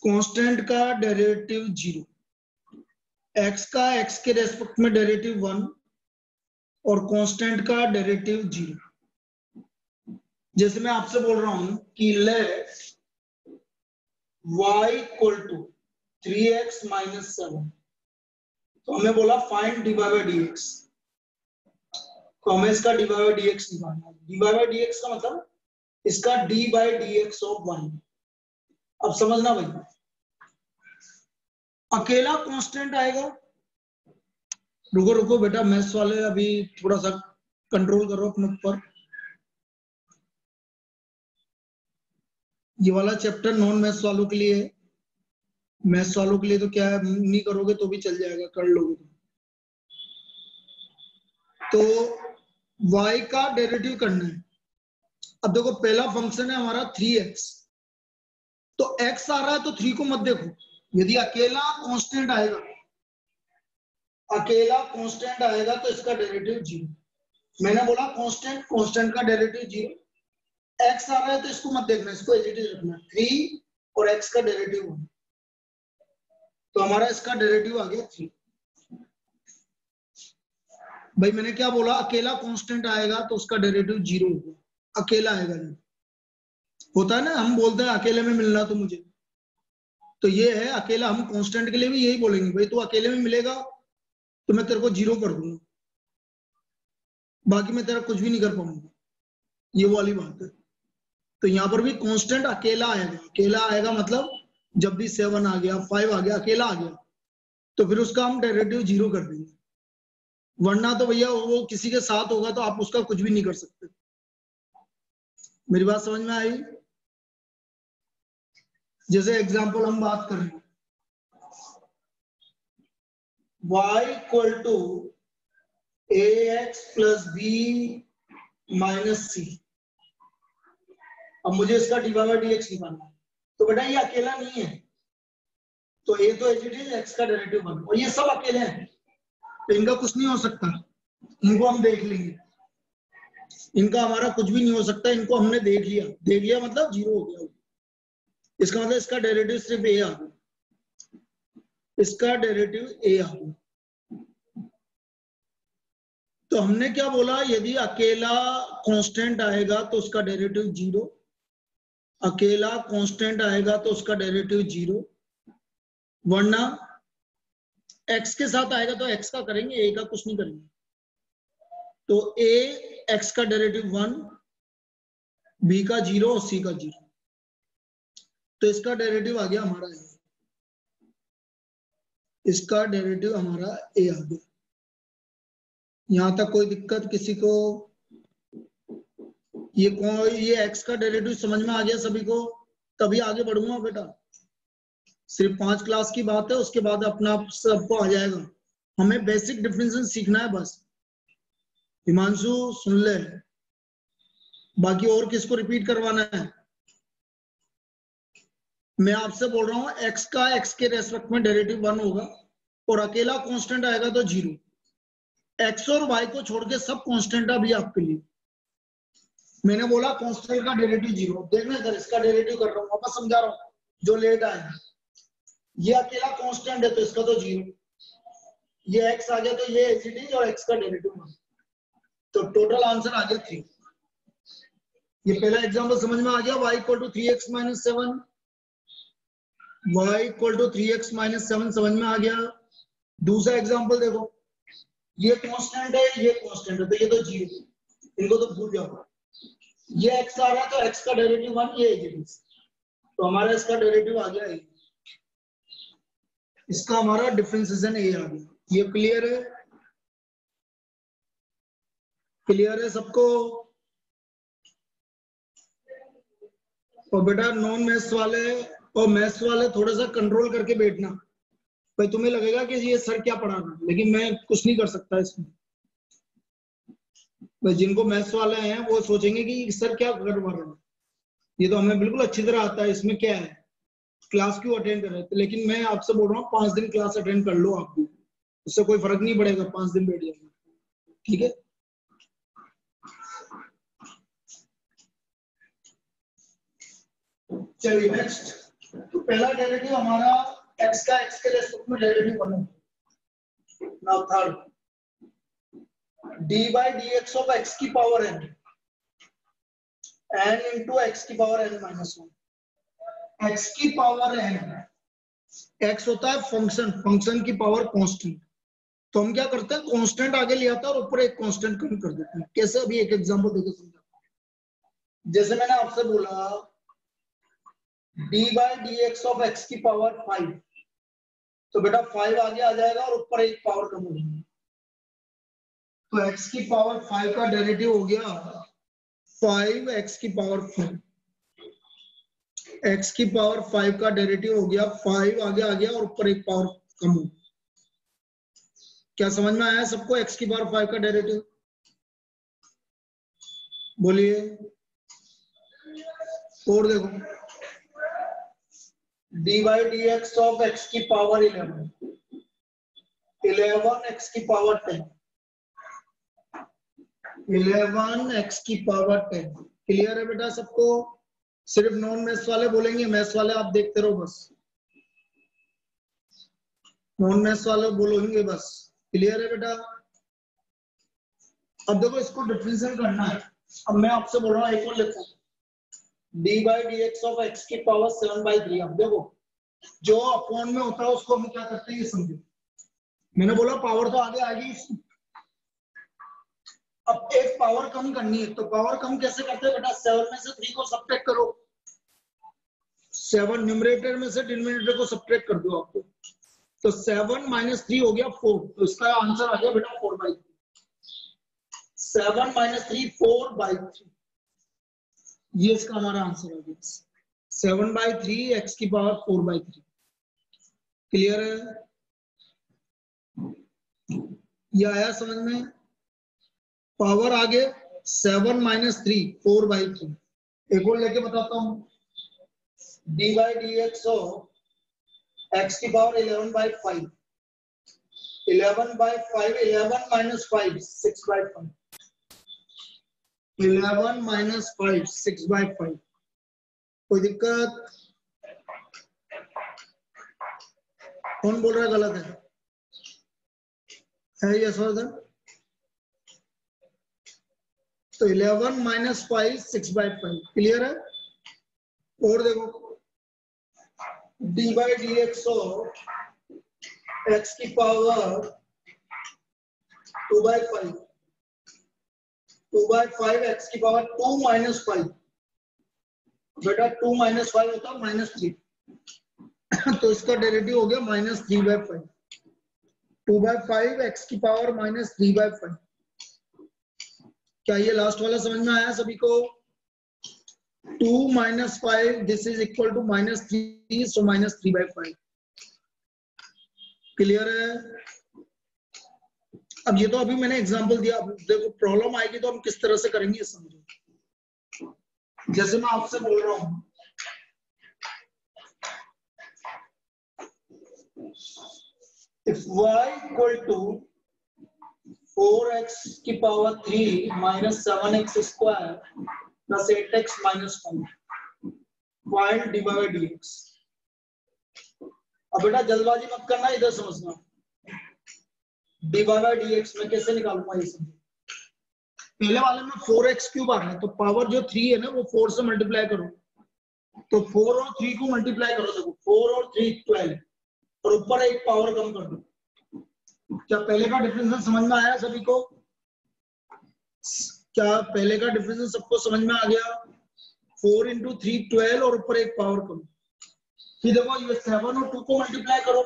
Constant का derivative 0, x का x के रेस्पेक्ट में डेरिवेटिव 1 और कांस्टेंट का डेरिवेटिव 0। जैसे मैं आपसे बोल रहा हूं कि let y equal to 3x minus 7, तो हमें बोला फाइंड dy बाई dx, तो हमें इसका dy बाई dx निकालना है। dy बाई dx का मतलब इसका d बाई dx ऑफ 1। अब समझना भाई, अकेला कांस्टेंट आएगा, रुको रुको बेटा मैथ्स वाले अभी थोड़ा सा कंट्रोल करो अपने ऊपर। ये वाला चैप्टर नॉन मैथ्स वालों के लिए है, मैथ्स वालों के लिए तो क्या है, नहीं करोगे तो भी चल जाएगा, कर लोगे तो y का डेरिवेटिव करना है। अब देखो पहला फंक्शन है हमारा 3x, तो x आ रहा है तो 3 को मत देखो। यदि अकेला कांस्टेंट आएगा, अकेला कांस्टेंट आएगा तो इसका डेरिवेटिव 0। मैंने बोला कांस्टेंट, कांस्टेंट का डेरिवेटिव 0। x आ रहा है तो इसको मत देखना, इसको एज इट इज रखना, 3 और x का डेरिवेटिव 1, तो हमारा इसका डेरिवेटिव आ गया 3। भाई मैंने क्या बोला, अकेला कांस्टेंट आएगा तो उसका डेरिवेटिव 0 होगा, अकेला आएगा नहीं। होता है ना, हम बोलते हैं अकेले में मिलना तो मुझे, तो ये है अकेला। हम कांस्टेंट के लिए भी यही बोलेंगे, भाई तू अकेले में मिलेगा तो मैं तेरे को 0 कर दूंगा, बाकी मैं तेरा कुछ भी नहीं कर पाऊंगा, ये वाली बात है। तो यहाँ पर भी कांस्टेंट अकेला आएगा, अकेला आएगा मतलब जब भी 7 आ गया, 5 आ गया, अकेला आ गया तो फिर उसका हम डेरिवेटिव 0 कर देंगे, वरना तो भैया वो किसी के साथ होगा तो आप उसका कुछ भी नहीं कर सकते। मेरी बात समझ में आई? जैसे एग्जांपल हम बात कर रहे हैं, y equal to ax plus B minus C. अब मुझे इसका dy बाई dx निकालना है, तो बेटा ये अकेला नहीं है, तो ये तो एज इट इज x का डेरिवेटिव 1, और ये सब अकेले हैं तो इनका कुछ नहीं हो सकता, इनको हम देख लेंगे, इनका हमारा कुछ भी नहीं हो सकता, इनको हमने देख लिया, देख लिया मतलब 0 हो गया। इसका मतलब इसका डेरिवेटिव सिर्फ a आ गया, इसका डेरिवेटिव a आ गया। तो हमने क्या बोला, यदि अकेला कांस्टेंट आएगा तो उसका डेरिवेटिव 0, अकेला कांस्टेंट आएगा तो उसका डेरिवेटिव 0, वरना x के साथ आएगा तो x का करेंगे, a का कुछ नहीं करेंगे। तो a x का डेरिवेटिव 1, b का 0 और c का 0, तो इसका डेरिवेटिव आ गया हमारा a, इसका डेरिवेटिव हमारा a आ गया। यहां तक कोई दिक्कत किसी को? ये x का डेरिवेटिव समझ में आ गया सभी को? तभी आगे बढ़ूंगा बेटा, सिर्फ 5 क्लास की बात है, उसके बाद अपना सबको आ जाएगा। हमें बेसिक डिफरेंशियल सीखना है बस। हिमांशु सुन ले, बाकी और किसको रिपीट करवाना है? मैं आपसे बोल रहा हूं x का x के रेस्पेक्ट में डेरिवेटिव 1 होगा और अकेला कांस्टेंट आएगा तो 0। x और y को छोड़ के सब कांस्टेंट अभी आपके लिए। मैंने बोला कांस्टेंट का डेरिवेटिव 0, देखना इधर इसका डेरिवेटिव कर रहा हूं, वापस समझा रहा हूं जो लेट आए। ये अकेला कांस्टेंट है तो इसका तो 0, ये x आ गया तो ये एच और x का डेरिवेटिव 1, तो टोटल आंसर आ गया 3। ये पहला एग्जांपल समझ में आ गया, y equal to 3x minus 7, y equal to 3x minus 7 समझ में आ गया। दूसरा एग्जांपल देखो, ये कांस्टेंट है, ये कांस्टेंट है, तो ये तो 0, इनको तो भूल जाओ। ये x आ रहा है तो x का डेरिवेटिव 1, ये एच, तो हमारा इसका डेरिवेटिव आ गया 1, इसका हमारा डिफरेंशिएशन a आ गया। ये क्लियर है? क्लियर है सबको? और बेटा नॉन मैथ्स वाले और मैथ्स वाले थोड़ा सा कंट्रोल करके बैठना, भाई तुम्हें लगेगा कि ये सर क्या पढ़ा रहा है, लेकिन मैं कुछ नहीं कर सकता इसमें। भाई जिनको मैथ्स वाले हैं वो सोचेंगे कि सर क्या करवा रहे हैं, ये तो हमें बिल्कुल अच्छी तरह आता है, इसमें क्या है, क्लास क्यों अटेंड कर रहे थे। लेकिन मैं आपसे बोल रहा हूँ 5 दिन क्लास अटेंड कर लो, आप भी उससे कोई फर्क नहीं पड़ेगा, 5 दिन बैठ जाएगा, ठीक है। चलिए नेक्स्ट, तो पहला डेरिवेटिव हमारा x का x के रेस्पेक्ट में डेरिवेटिव बना। Now third, dy dx of x की पावर n into x की पावर n माइनस 1। x की पावर n, x होता है फंक्शन, फंक्शन की पावर कांस्टेंट, तो हम क्या करते हैं कांस्टेंट आगे ले आता है और ऊपर एक कांस्टेंट कम कर देते हैं। कैसे, अभी एक एग्जांपल देके समझाता हूं। जैसे मैंने आपसे बोला dy dx ऑफ x की पावर 5, तो बेटा 5 आगे आ जाएगा और ऊपर एक पावर कम हो जाएगी, तो x की पावर 5 का डेरिवेटिव हो गया 5x की पावर 5। x की पावर 5 का डेरिवेटिव हो गया 5 आगे आ गया और ऊपर एक पावर कम हो। क्या समझ में आया सबको x की पावर 5 का डेरिवेटिव? बोलिए। और देखो dy dx ऑफ x की पावर 11 x की पावर 10, 11 x की पावर 10। क्लियर है बेटा सबको? सिर्फ नॉन मैथ्स वाले बोलेंगे, मैथ्स वाले आप देखते रहो बस, नॉन मैथ्स वाले बोलेंगे बस। क्लियर है बेटा? अब देखो इसको डिफरेंशियल करना है। अब मैं आपसे बोल रहा हूँ एक और लिखता हूँ, dy dx ऑफ x की पावर 7/3। अब देखो जो अपॉन में होता है उसको हम क्या करते हैं ये समझो। मैंने बोला पावर तो आगे आएगी, अब एक पावर कम करनी है, तो पावर कम कैसे करते हैं बेटा? 7 में से 3 को सब्ट्रैक्ट करो, 7 न्यूमरेटर में से डिनोमिनेटर को सब्ट्रैक्ट कर दो आपको, तो 7 माइनस 3 हो गया 4, तो इसका आंसर आ गया बेटा 4/3। 7 माइनस 3 4/3, ये इसका हमारा आंसर आ गया 7/3 x की पावर 4/3। क्लियर है? ये आया समझ में? पावर आगे 7 माइनस 3 4/3। एक और लेके बताता हूं, dy dx ऑफ x की पावर 11/5, 11/5, 11 माइनस 5 6/5, 11 माइनस 5 6/5। कोई दिक्कत? कौन बोल रहा है गलत है ये सर? तो 11 माइनस 5 6/5। क्लियर है? और देखो dy dx ऑफ x की पावर 2/5, 2/5 x की पावर 2 माइनस 5। बेटा 2 माइनस 5 होता है -3, तो इसका डेरिवेटिव हो गया -3/5। 2/5 x की पावर -3/5। क्या ये लास्ट वाला समझ में आया सभी को? 2 minus 5 this is equal to -3, सो -3/5। क्लियर है? अब ये तो अभी मैंने एग्जांपल दिया, देखो प्रॉब्लम आएगी तो हम किस तरह से करेंगे ये समझो। जैसे मैं आपसे बोल रहा हूं if y equal to 4x की power 3 minus 7x square plus 8x minus 5, find dy by dx। अब बेटा जल्दबाजी मत करना, इधर समझना। dy by dx में कैसे निकालूंगा ये समझो। पहले वाले में 4x क्यूब आ रहा है, तो पावर जो 3 है ना वो 4 से मल्टीप्लाई करो, तो 4 और 3 को मल्टीप्लाई करो, देखो 4 और 3 12, और ऊपर एक पावर कम कर दो। क्या पहले का डिफरेंस समझ में आया सभी को? क्या पहले का डिफरेंस सबको समझ में आ गया? 4 इंटू 3 12 और ऊपर एक पावर कम। फिर देखो ये 7 और 2 को मल्टीप्लाई करो,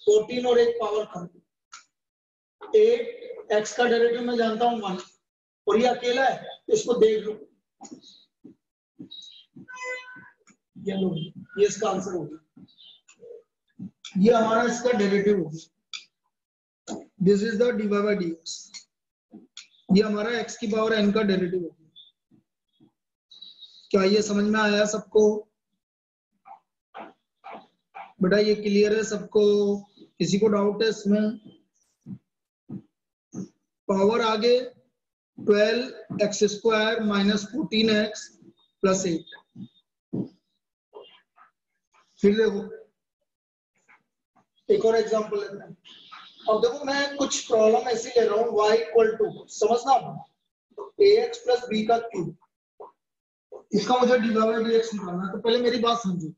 14 और एक पावर कम। 8 x का डेरिवेटिव मैं जानता हूँ 1, और ये अकेला है, इसको देख लो। ये लो, ये इसका आंसर हो गया, ये हमारा इसका डेरिवेटिव हो गया। This is the dy by dx। ये हमारा x की पावर n का डेरिवेटिव हो गया। क्या ये समझ में आया सबको? बेटा ये क्लियर है सबको? किसी को डाउट है इसमें? पावर आगे 12x² minus 14x plus 8, फिर देखो एक और एग्जांपल लेते हैं। अब देखो मैं कुछ प्रॉब्लम ऐसी ले रहा हूँ y इक्वल टू, समझना ax प्लस बी का क्यूब, इसका मुझे dy बाई dx निकालना है। तो पहले मेरी बात समझो,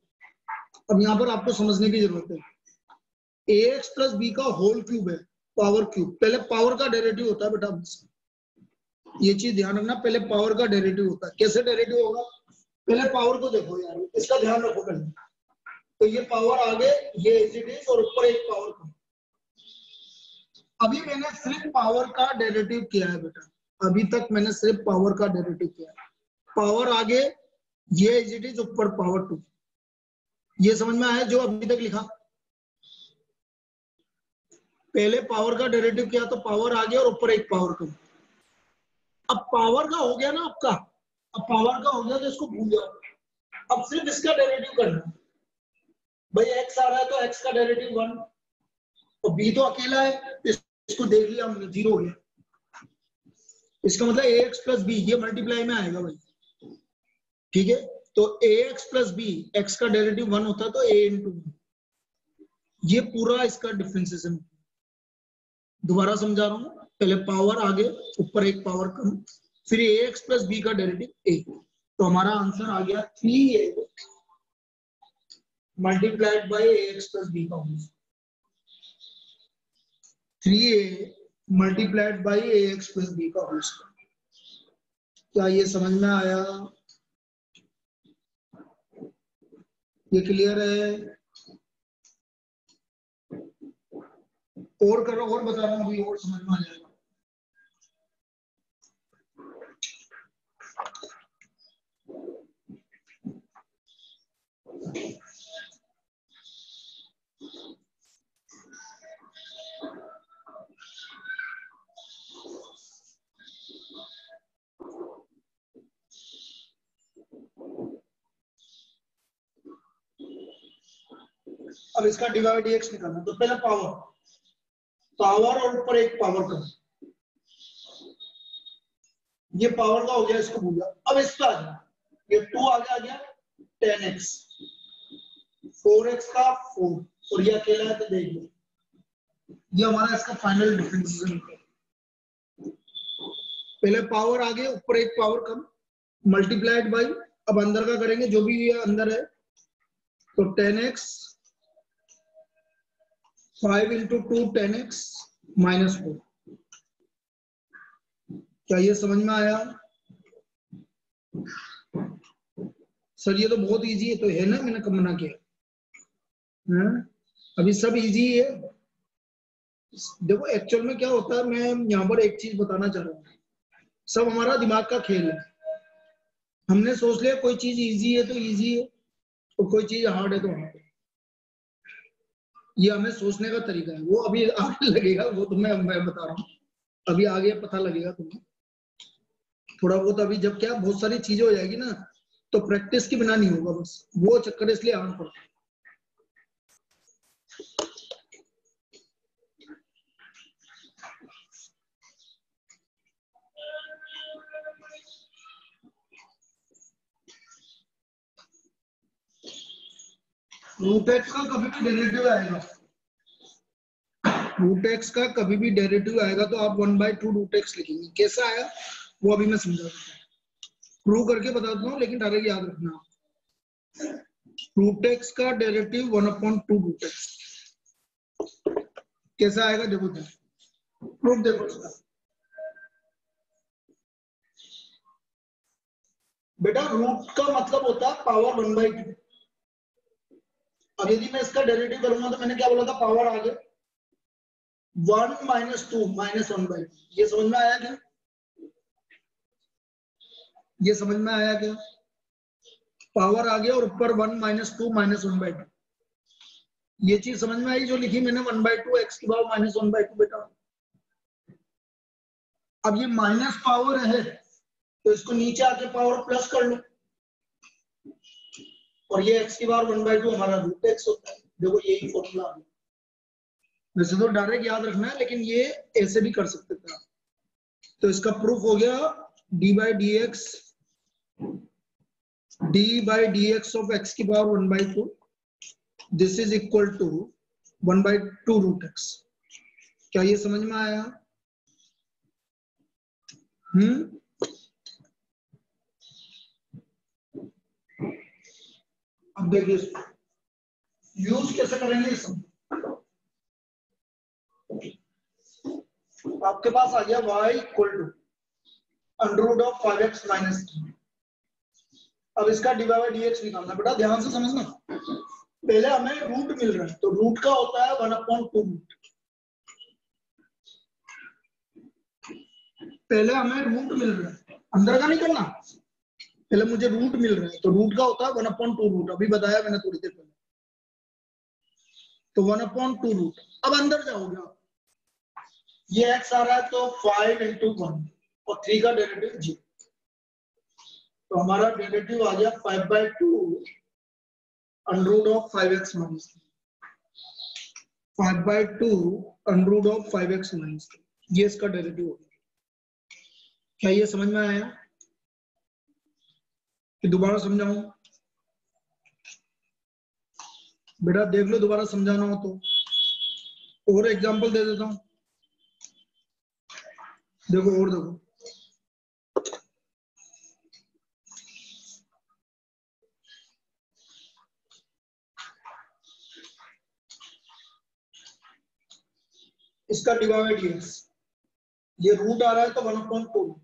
अब यहाँ पर आपको समझने की जरूरत है। ax प्लस बी का होल क्यूब है, पावर क्यूब। पहले पावर का डेरिवेटिव होता है बेटा, ये चीज ध्यान रखना, पहले पावर का डेरिवेटिव होता है। कैसे डेरिवेटिव होगा, पहले पावर को देखो यार, इसका ध्यान रखो पहले। तो ये पावर आगे, ये एज इट इज, और ऊपर एक पावर कम। अभी मैंने सिर्फ पावर का डेरिवेटिव किया है बेटा, अभी तक मैंने सिर्फ पावर का डेरिवेटिव किया है। पावर आगे, ये एज इट इज, ऊपर पावर 2। ये समझ में आया जो अभी तक लिखा? पहले पावर का डेरिवेटिव किया तो पावर आगे और ऊपर एक पावर कम। अब पावर का हो गया ना आपका, अब पावर का हो गया तो इसको भूल जाओ। अब सिर्फ इसका डेरिवेटिव करना भाई, x आ रहा है तो x का डेरिवेटिव 1, और b तो अकेला है, इसको देख लिया हमने, 0 हो गया। इसका मतलब ax प्लस बी, ये मल्टीप्लाई में आएगा भाई, ठीक है। तो ax प्लस बी, x का डेरिवेटिव 1 होता है तो a इंटू, ये पूरा इसका डिफरेंशिएशन। दोबारा समझा रहा हूँ, पहले पावर आगे, ऊपर एक पावर कम, फिर ax प्लस बी का डेरिवेटिव a। तो हमारा आंसर आ गया 3a multiplied by ax plus B का whole, 3a multiplied by ax plus B का होल। क्या ये समझ में आया? ये क्लियर है? और करो, और बता रहा हूँ अभी, और समझ में आ जाएगा। अब इसका dy बाई dx निकालना, तो पहले पावर, पावर और ऊपर एक पावर का, ये पावर का हो गया, इसको भूल जाओ। अब इसका आ गया, ये 2 आगे आ गया 10x, 4x का 4, और ये अकेला है तो देख लो, ये हमारा इसका फाइनल डिफरेंशिएशन है। पहले पावर आगे, ऊपर एक पावर कम, मल्टीप्लाइड बाई, अब अंदर का करेंगे जो भी ये अंदर है, तो 10x 5 इंटू 2 10x माइनस 4। क्या ये समझ में आया? सर ये तो बहुत इजी है, तो है ना, मैंने कब मना किया है? अभी सब इजी है। देखो एक्चुअल में क्या होता है, मैं यहाँ पर एक चीज बताना चाह रहा हूँ, सब हमारा दिमाग का खेल है। हमने सोच लिया कोई चीज इजी है तो इजी है, और कोई चीज हार्ड है तो हार्ड है। ये हमें सोचने का तरीका है, वो अभी आगे लगेगा, वो तो मैं बता रहा हूँ, अभी आगे पता लगेगा तुम्हें थोड़ा बहुत। अभी जब क्या बहुत सारी चीजें हो जाएगी ना, तो प्रैक्टिस के बिना नहीं होगा, बस वो चक्कर इसलिए आना पड़ता है। रूट एक्स का कभी भी डेरिवेटिव आएगा, रूट एक्स का कभी भी डेरिवेटिव आएगा तो आप 1/2 रूट एक्स लिखेंगे। कैसा आया वो अभी मैं समझा दूंगा, प्रूव करके बता दूंगा, लेकिन डायरेक्ट याद रखना। रूट एक्स का डेरिवेटिव 1/2 रूट एक्स कैसा आएगा, देखो प्रूफ देखो इसका। बेटा रूट का मतलब होता है पावर 1/2। अब यदि मैं इसका डेरिवेटिव करूंगा तो मैंने क्या बोला था, पावर आगे 1 माइनस 2 माइनस 1/2। ये समझ में आया क्या? ये समझ में आया क्या? पावर आ गया और ऊपर 1 माइनस 2 माइनस 1/2। ये चीज समझ में आई जो लिखी मैंने, 1/2 एक्स की पावर माइनस 1/2 बेटा। अब ये माइनस पावर है तो इसको नीचे आके पावर प्लस कर लो, और ये एक्स की पावर 1/2 हमारा रूट एक्स होता है। देखो यही फॉर्मूला आ गया। वैसे तो डायरेक्ट याद रखना है, लेकिन ये ऐसे भी कर सकते थे आप। तो इसका प्रूफ हो गया D by D X of X की power 1/2 this is equal to 1/2 root X. क्या ये समझ में आया? अब देखिए इसको यूज कैसे करेंगे। इस आपके पास आ गया y equal to under root of 5x minus 3। अब इसका डिवाइड बाय dx निकालना। बेटा ध्यान से समझना, पहले हमें रूट मिल रहा है तो रूट का होता है 1/2 रूट। पहले हमें रूट मिल रहा है, अंदर का नहीं करना, पहले मुझे रूट मिल रहा है तो रूट का होता है 1/2 रूट। अभी बताया मैंने थोड़ी देर पहले, तो 1/2 रूट। अब अंदर जाओगे आप, ये x आ रहा है तो 5 × 1 और 3 का डेरिवेटिव 0, तो हमारा डेरिवेटिव आ गया 5/2 under root of 5x minus 5/2 under root of 5x minus 3, ये इसका डेरिवेटिव हो गया। क्या ये समझ में आया कि दोबारा समझाऊं? बेटा देख लो, दोबारा समझाना हो तो और एग्जांपल दे देता हूं। देखो और देखो, इसका डिवाइड बाय dx, ये रूट आ रहा है तो 1/2 रूट।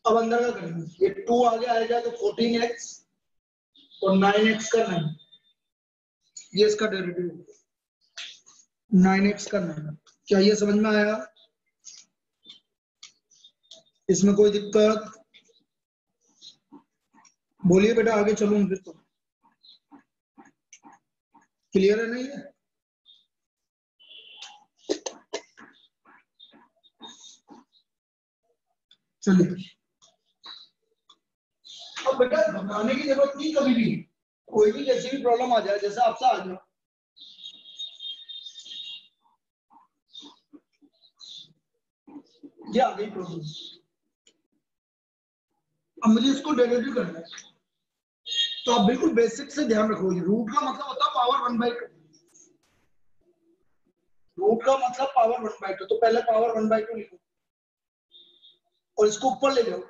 अब अंदर का करेंगे, ये 2 आगे आएगा तो 14x और 9x का 9, ये इसका डेरिवेटिव 9x का 9। क्या ये समझ में आया? इसमें कोई दिक्कत? बोलिए बेटा, आगे चलूं फिर तो क्लियर है नहीं है? चलिए, अब बेटा घबराने की जरूरत नहीं कभी भी। कोई भी जैसी भी प्रॉब्लम आ जाए, जैसे आपसे आ जाए, ये आ गई प्रॉब्लम, अब मुझे इसको डेरिवेटिव करना है, तो आप बिल्कुल बेसिक से ध्यान रखोगे। रूट का मतलब होता है पावर 1/2। रूट का मतलब पावर 1/2, तो पहले पावर 1/2 लिखो और इसको ऊपर ले जाओ।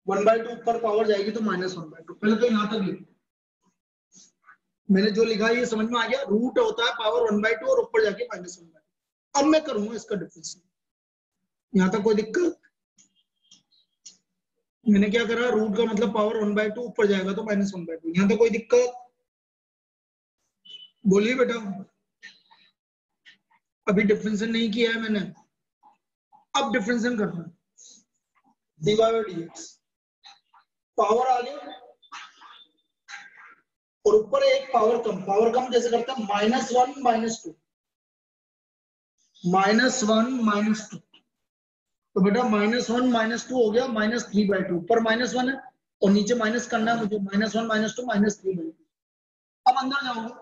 1/2 ऊपर पावर जाएगी तो -1/2। पहले तो यहां तक लिखो, मैंने जो लिखा है ये समझ में आ गया। रूट होता है पावर 1/2 और ऊपर जाके -1/2। अब मैं करूंगा इसका डिफरेंस, यहां तक कोई दिक्कत? मैंने क्या करा, रूट का मतलब पावर 1/2, ऊपर जाएगा तो -1/2। यहां तक कोई दिक्कत? बोलिए बेटा, अभी डिफरेंशिएशन नहीं किया है मैंने, अब डिफरेंशिएशन करना है। डिवाइड बाय dx, पावर आ गया और ऊपर एक पावर कम। पावर कम कैसे करता है? -1 -2, -1 -2। तो बेटा -1 -2 हो गया -3/2। ऊपर -1 है और नीचे माइनस करना है मुझे, -1 -2 -3/2। अब अंदर जाऊंगा,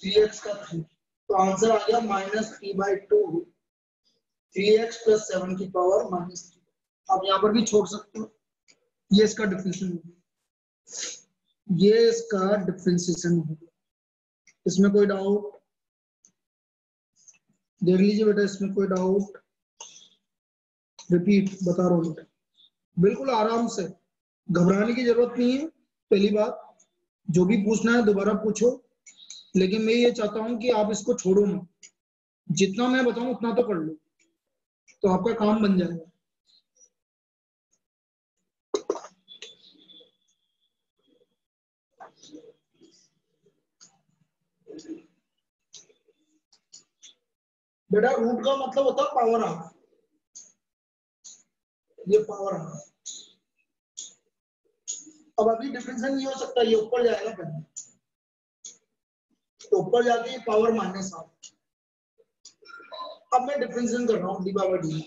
3x का 3, तो आंसर आ गया -3/2, 3x + 7 की पावर -3। आप यहाँ पर भी छोड़ सकते हो। ये इसका डिफरेंशिएशन हो गया, ये इसका डिफरेंशिएशन हो गया। इसमें कोई डाउट? देख लीजिए बेटा, इसमें कोई डाउट? रिपीट बता रहा हूँ बेटा, बिल्कुल आराम से, घबराने की जरूरत नहीं है। पहली बात, जो भी पूछना है दोबारा पूछो, लेकिन मैं ये चाहता हूं कि आप इसको छोड़ो मत। जितना मैं बताऊं उतना तो कर लो, तो आपका काम बन जाएगा। बेटा रूट का मतलब होता है पावर हाफ, ये पावर हाफ। अब अभी डिफरेंशिएशन नहीं हो सकता, ये ऊपर जाएगा पहले, तो ऊपर जाके पावर -हाफ। अब मैं डिफरेंशिएशन कर रहा हूँ, डी पावर डी,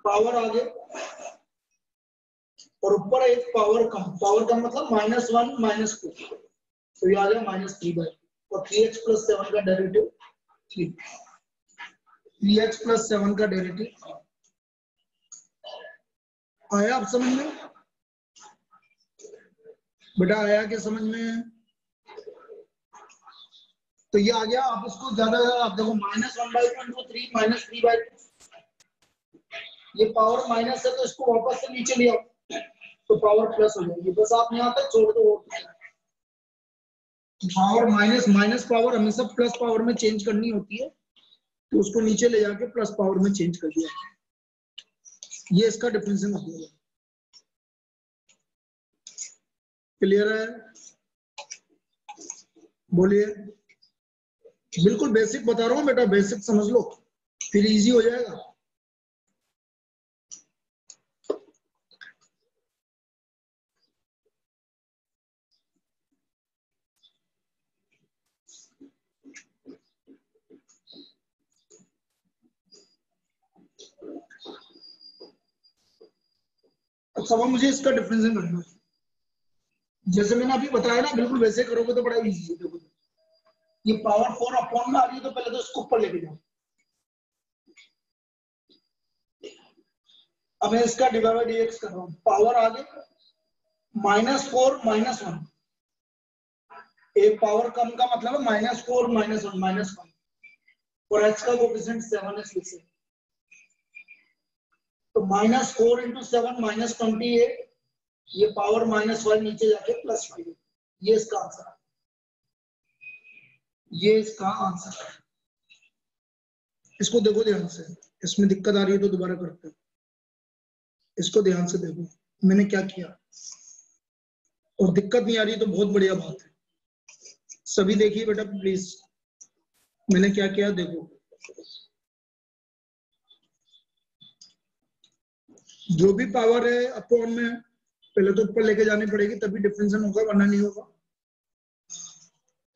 पावर आगे और ऊपर एक पावर कम। पावर कम मतलब -1 -2, तो ये आ गया -3/2 और 3x + 7 का डेरिवेटिव 3, 3x + 7 का डेरिवेटिव। आया आप समझ में बेटा? आया क्या समझ में? तो ये आ गया। आप इसको ज्यादा आप देखो -1/3 -3/2, ये पावर माइनस है तो इसको वापस से नीचे ले आओ तो पावर प्लस हो जाएगी। बस आप यहाँ तक छोड़ दो। पावर माइनस माइनस पावर हमेशा प्लस पावर में चेंज करनी होती है, तो उसको नीचे ले जाके प्लस पावर में चेंज कर दिया। ये इसका डिफरेंशियल हो गया। क्लियर है? बोलिए। बिल्कुल बेसिक बता रहा हूँ बेटा, बेसिक समझ लो फिर इजी हो जाएगा। अब सब मुझे इसका डिफरेंशियल करना है। जैसे मैंने अभी बताया ना, बिल्कुल वैसे करोगे तो बड़ा इजी है। देखो ये पावर 4 अपॉन में आ रही है तो पहले तो इसको ऊपर लेके जाओ। अब मैं इसका डिवाइड बाय डीएक्स कर रहा हूँ। पावर आगे -4 -1, एक पावर कम का मतलब है -4 -1 -1, और x का कोएफिशिएंट 7 है इसलिए। तो -4 × 7 -28, ये पावर -5 नीचे जाके +5। ये इसका आंसर है। ये इसका आंसर है। इसको देखो ध्यान से, इसमें दिक्कत आ रही है तो दोबारा करते हैं। इसको ध्यान से देखो मैंने क्या किया, और दिक्कत नहीं आ रही तो बहुत बढ़िया बात है। सभी देखिए बेटा प्लीज, मैंने क्या किया देखो। जो भी पावर है अपॉन में पहले तो ऊपर लेके जानी पड़ेगी, तभी डिफरेंशियल होगा, वरना नहीं होगा।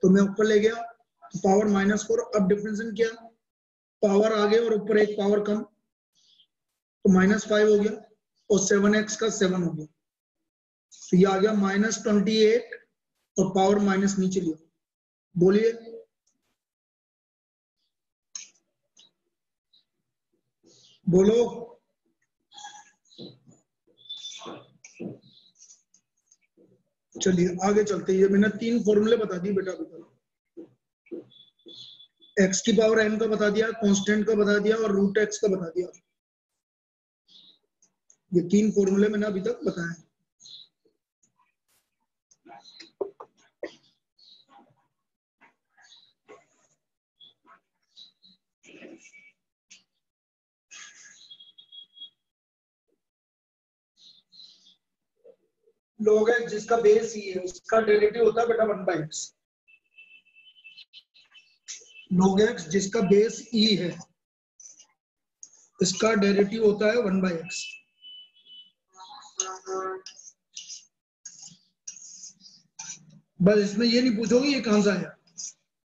तो मैं ऊपर ले गया तो पावर -4, अब डिफरेंशियल किया, पावर आगे और ऊपर एक पावर कम तो -5 हो गया, और 7x का 7 हो गया। तो ये आ गया -28, और पावर माइनस नीचे लिया। बोलिए। बोलो। चलिए आगे चलते हैं। ये मैंने 3 फॉर्मूले बता दिए बेटा अभी तक। x की पावर n का बता दिया, कांस्टेंट का बता दिया, और √x का बता दिया। ये 3 फॉर्मूले मैंने अभी तक बताए। log x जिसका बेस ही है उसका डेरिवेटिव होता है बेटा 1/x। log x जिसका बेस e है इसका डेरिवेटिव होता है 1/x। बस इसमें ये नहीं पूछोगे ये कहां से आया,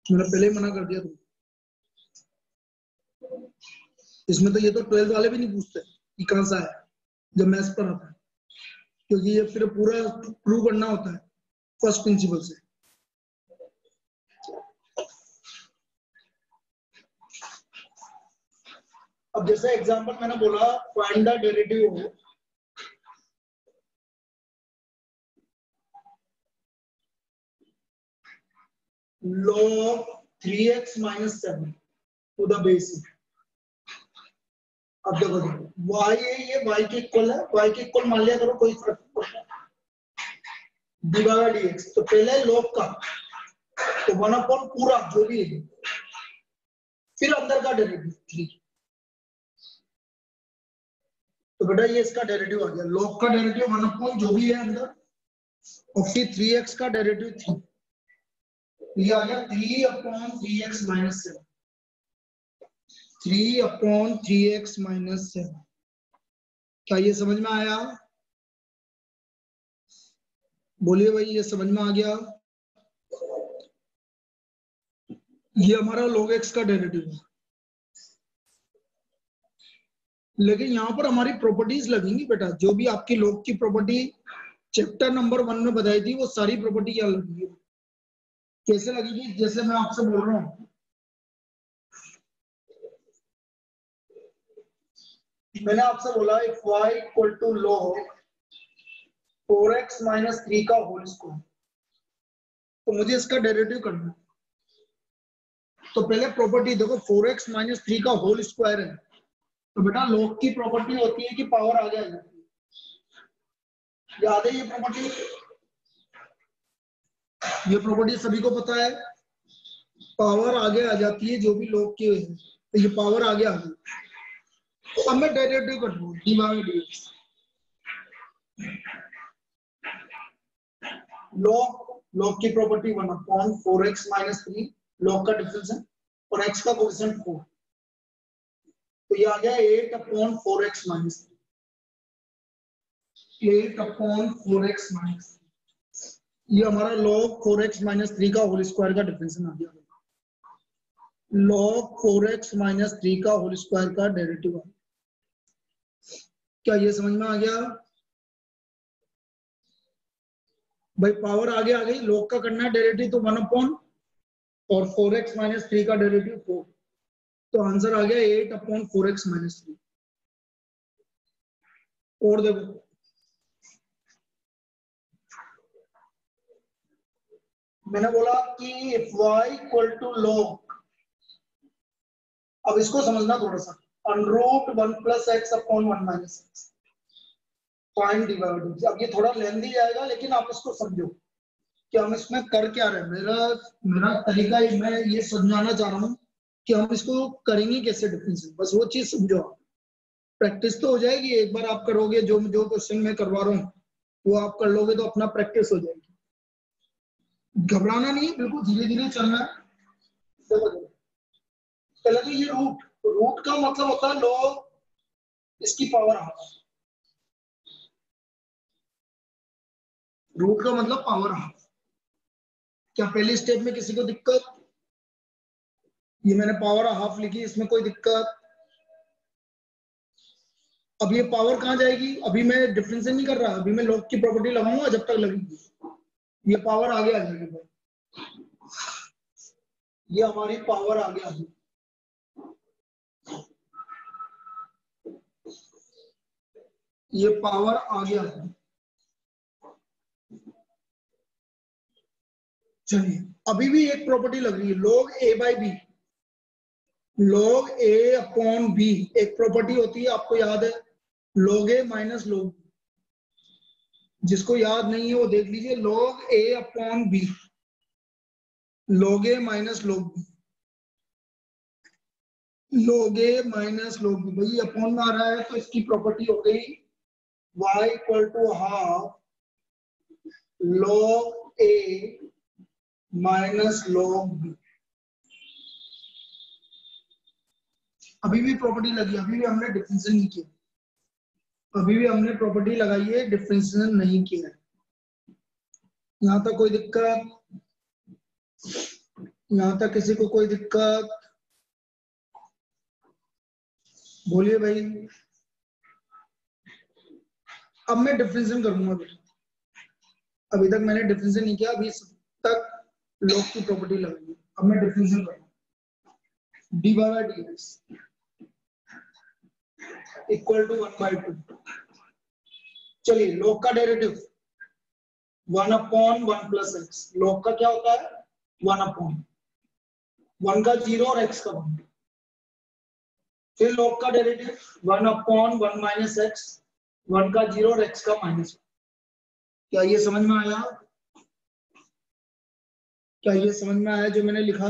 मैंने पहले ही मना कर दिया तुम। इसमें तो ये तो 12th वाले भी नहीं पूछते कि कहां से आया जब मैथ्स पर आता है, क्योंकि ये फिर पूरा प्रूव करना होता है फर्स्ट प्रिंसिपल से। अब जैसे एग्जांपल मैंने बोला, find the derivative of log 3x - 7 to the base. अब देखो y है, ये y के इक्वल है, y के इक्वल मान लिया करो, कोई फर्क नहीं पड़ता। डिवाइड dx, तो पहले log का तो 1 पूरा जो भी है, फिर अंदर का डेरिवेटिव 3। तो बेटा ये इसका डेरिवेटिव आ गया, log का डेरिवेटिव 1 जो भी है अंदर, और फिर 3x का डेरिवेटिव 3। ये आ गया 3/3x - 7। 3/3x - 7। क्या ये समझ में आया? बोलिए भाई, ये समझ में आ गया? ये हमारा log x का डेरिवेटिव है। लेकिन यहाँ पर हमारी प्रॉपर्टीज लगेंगी बेटा, जो भी आपकी log की प्रॉपर्टी चैप्टर नंबर 1 में बताई थी वो सारी प्रॉपर्टी क्या लगेगी। कैसे लगेगी? जैसे मैं आपसे बोल रहा हूँ मैंने आपसे बोला if y equal to log 4x minus 3 का होल स्क्वायर, तो मुझे इसका डेरिवेटिव करना है। तो पहले प्रॉपर्टी देखो, 4x माइनस 3 का होल स्क्वायर है, तो बेटा log की प्रॉपर्टी होती है कि पावर आगे आ जाती है, याद है ये प्रॉपर्टी? ये प्रॉपर्टी सभी को पता है, पावर आगे आ जाती है जो भी log की है, तो ये पावर आगे आ गई। तो अब मैं डेरिवेटिव कर लूँ dy बाई dx। log की प्रॉपर्टी 1/4x माइनस 3, log का डिफरेंस है और x का कोएफिशिएंट 4, तो ये आ गया 8/4x माइनस 8/4x माइनस, ये हमारा log 4x माइनस 3 का होल स्क्वायर का डिफरेंस आ गया। log 4x माइनस 3 का होल स्क्वायर का डेरिवेटिव आ गया। क्या ये समझ में आ गया भाई? पावर आगे आ गई, log का करना है डेरिवेटिव, तो 1 और 4x माइनस 3 का डेरिवेटिव 4, तो आंसर आ गया 8/4x माइनस 3। और देखो मैंने बोला कि if y equal to log, अब इसको समझना थोड़ा सा, √ 1 + x/1 - x फाइंड डिवाइड। अब ये थोड़ा लेंथी जाएगा, लेकिन आप इसको समझो कि हम इसमें कर क्या रहे हैं। मेरा तरीका मैं ये समझाना चाह रहा हूँ कि हम इसको करेंगे कैसे डिफरेंशियल, बस वो चीज समझो। आप प्रैक्टिस तो हो जाएगी, एक बार आप करोगे, जो जो क्वेश्चन मैं करवा रहा हूँ वो आप कर लोगे तो अपना प्रैक्टिस हो जाएगी। घबराना नहीं है, बिल्कुल धीरे धीरे चलना है। पहले तो ये रूट का मतलब होता है log इसकी पावर हाफ। रूट का मतलब पावर हाफ। क्या पहले स्टेप में किसी को दिक्कत? ये मैंने पावर हाफ लिखी, इसमें कोई दिक्कत? अब ये पावर कहाँ जाएगी? अभी मैं डिफरेंशियल नहीं कर रहा, अभी मैं log की प्रॉपर्टी लगाऊंगा, जब तक लगेगी ये पावर आगे आ जाएगी भाई। ये हमारी पावर आगे आ जाएगी, ये पावर आगे आ जाएगी। चलिए अभी भी एक प्रॉपर्टी लग रही है, log a by B, log a upon b एक प्रॉपर्टी होती है, आपको याद है, log a माइनस log, जिसको याद नहीं है वो देख लीजिए, log a upon b, log a minus log b, log a minus log b, भाई अपॉन में आ रहा है तो इसकी प्रॉपर्टी हो गई y equal to half log a minus log b। अभी भी प्रॉपर्टी लगी, अभी भी हमने डिफरेंशियल नहीं किया, अभी भी हमने प्रॉपर्टी लगाई है, डिफरेंशियल नहीं किया है। यहां तक कोई दिक्कत? यहां तक किसी को कोई दिक्कत? बोलिए भाई। अब मैं डिफरेंशियल करूंगा बेटा, अभी तक मैंने डिफरेंशियल नहीं किया, अभी तक log की प्रॉपर्टी लगाई। अब मैं डिफरेंशियल करूंगा, dy by dx equal to 1/2। चलिए log का डेरिवेटिव 1/1 + x, log का क्या होता है 1/1 का 0 और x का 1, फिर log का डेरिवेटिव 1/1 - x, 1 का 0 और x का -1। क्या ये समझ में आया? क्या ये समझ में आया जो मैंने लिखा?